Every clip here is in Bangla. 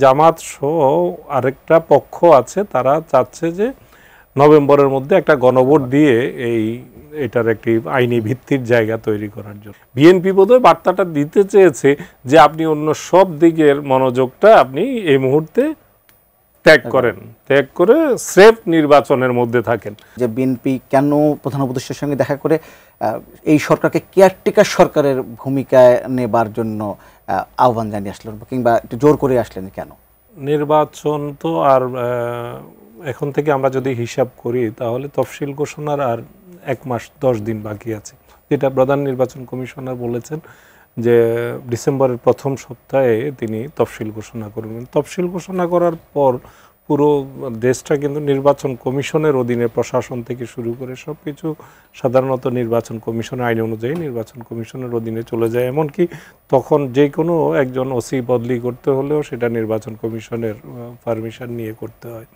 জামাত সহ আরেকটা পক্ষ আছে, তারা চাচ্ছে যে নভেম্বরের মধ্যে একটা গণভোট দিয়ে এটার একটি আইনি ভিত্তির জায়গা তৈরি করার জন্য। বিএনপি বোধহয় বার্তাটা দিতে চেয়েছে যে আপনি অন্য সব দিকের মনোযোগটা আপনি এই মুহূর্তে ত্যাগ করেন, ত্যাগ করে স্রেফ নির্বাচনের মধ্যে থাকেন। যে বিএনপি কেন প্রধান উপদেষ্টার সঙ্গে দেখা করে এই সরকারকে কেয়ারটেকার সরকারের ভূমিকায় নেবার জন্য আহ্বান জানিয়ে আসলেন, কিংবা একটু জোর করে আসলেন কেন? নির্বাচন তো আর এখন থেকে আমরা যদি হিসাব করি তাহলে তফসিল ঘোষণার আর 1 মাস 10 দিন বাকি আছে, যেটা প্রধান নির্বাচন কমিশনার বলেছেন যে ডিসেম্বরের প্রথম সপ্তাহে তিনি তফসিল ঘোষণা করবেন। তফসিল ঘোষণা করার পর পুরো দেশটা কিন্তু নির্বাচন কমিশনের অধীনে, প্রশাসন থেকে শুরু করে সব কিছু সাধারণত নির্বাচন কমিশনের আইন অনুযায়ী নির্বাচন কমিশনের অধীনে চলে যায়। এমনকি তখন যে কোনো একজন ওসি বদলি করতে হলেও সেটা নির্বাচন কমিশনের পারমিশন নিয়ে করতে হয়,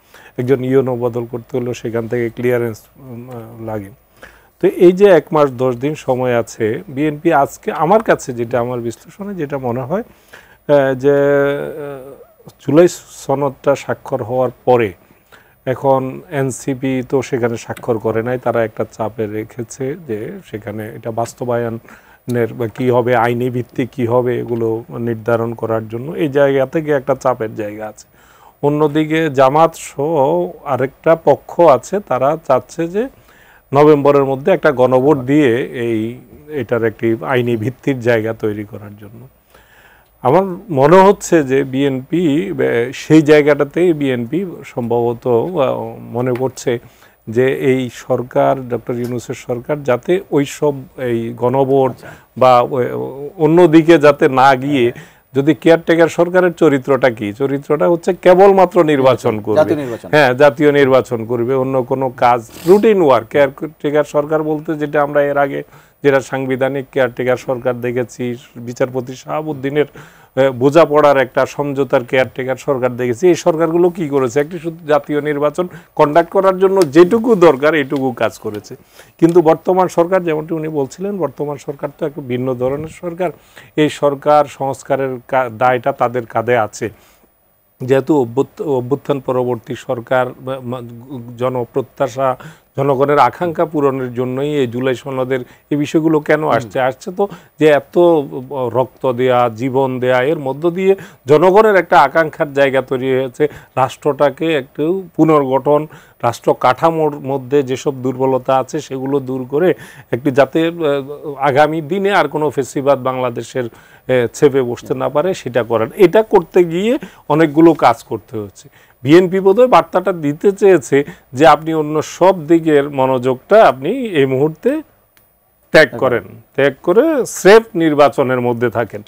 একজন ইউনো বদল করতে হলেও সেখান থেকে ক্লিয়ারেন্স লাগে। তো এই যে 1 মাস 10 দিন সময় আছে, বিএনপি আজকে আমার কাছে যেটা, আমার বিশ্লেষণে যেটা মনে হয় যে জুলাই সনদটা স্বাক্ষর হওয়ার পরে এখন এনসিপি তো সেখানে স্বাক্ষর করে নাই, তারা একটা চাপে রেখেছে যে সেখানে এটা বাস্তবায়নের কী হবে, আইনি ভিত্তি কী হবে এগুলো নির্ধারণ করার জন্য এই জায়গা থেকে একটা চাপের জায়গা আছে। অন্যদিকে জামাত সহ আরেকটা পক্ষ আছে, তারা চাচ্ছে যে নভেম্বরের মধ্যে একটা গণভোট দিয়ে এটার একটি আইনি ভিত্তির জায়গা তৈরি করার জন্য। আমার মনে হচ্ছে যে বিএনপি সেই জায়গাটাতেই বিএনপি সম্ভবত মনে করছে যে এই সরকার, ডক্টর ইউনূসের সরকার যাতে ওই সব এই গণভোট বা অন্যদিকে যাতে না গিয়ে, যদি কেয়ারটেকার সরকারের চরিত্রটা কি, চরিত্রটা হচ্ছে কেবলমাত্র নির্বাচন করবে, হ্যাঁ জাতীয় নির্বাচন করবে, অন্য কোনো কাজ রুটিন ওয়ার্ক। কেয়ারটেকার সরকার বলতে যেটা আমরা এর আগে যেটা সাংবিধানিক কেয়ারটেকার সরকার দেখেছি, বিচারপতি শাহাবুদ্দিনের বোঝাপড়ার একটা সমঝোতার কেয়ারটেকার সরকার দেখেছি, এই সরকারগুলো কি করেছে, একটি শুধু জাতীয় নির্বাচন কন্ডাক্ট করার জন্য যেটুকু দরকার এইটুকু কাজ করেছে। কিন্তু বর্তমান সরকার, যেমনটি উনি বলছিলেন, বর্তমান সরকার তো একটু ভিন্ন ধরনের সরকার। এই সরকার সংস্কারের দায়টা তাদের কাঁধে আছে, যেহেতু অভ্যুত্থান পরবর্তী সরকার জনপ্রত্যাশা, জনগণের আকাঙ্ক্ষা পূরণের জন্যই এই জুলাই সনদের এই বিষয়গুলো কেন আসছে তো যে এত রক্ত দেয়া, জীবন দেয়া, এর মধ্য দিয়ে জনগণের একটা আকাঙ্ক্ষার জায়গা তৈরি হয়েছে, রাষ্ট্রটাকে একটু পুনর্গঠন, রাষ্ট্র কাঠামোর মধ্যে যেসব দুর্বলতা আছে সেগুলো দূর করে একটি, যাতে আগামী দিনে আর কোনো ফেসিবাদ বাংলাদেশের ছেপে বসতে না পারে সেটা করার। এটা করতে গিয়ে অনেকগুলো কাজ করতে হচ্ছে। বিএনপি বোধহয় বার্তাটা দিতে চেয়েছে যে আপনি অন্য সব দিকের মনোযোগটা আপনি এই মুহূর্তে ত্যাগ করেন, ত্যাগ করে স্রেফ নির্বাচনের মধ্যে থাকেন।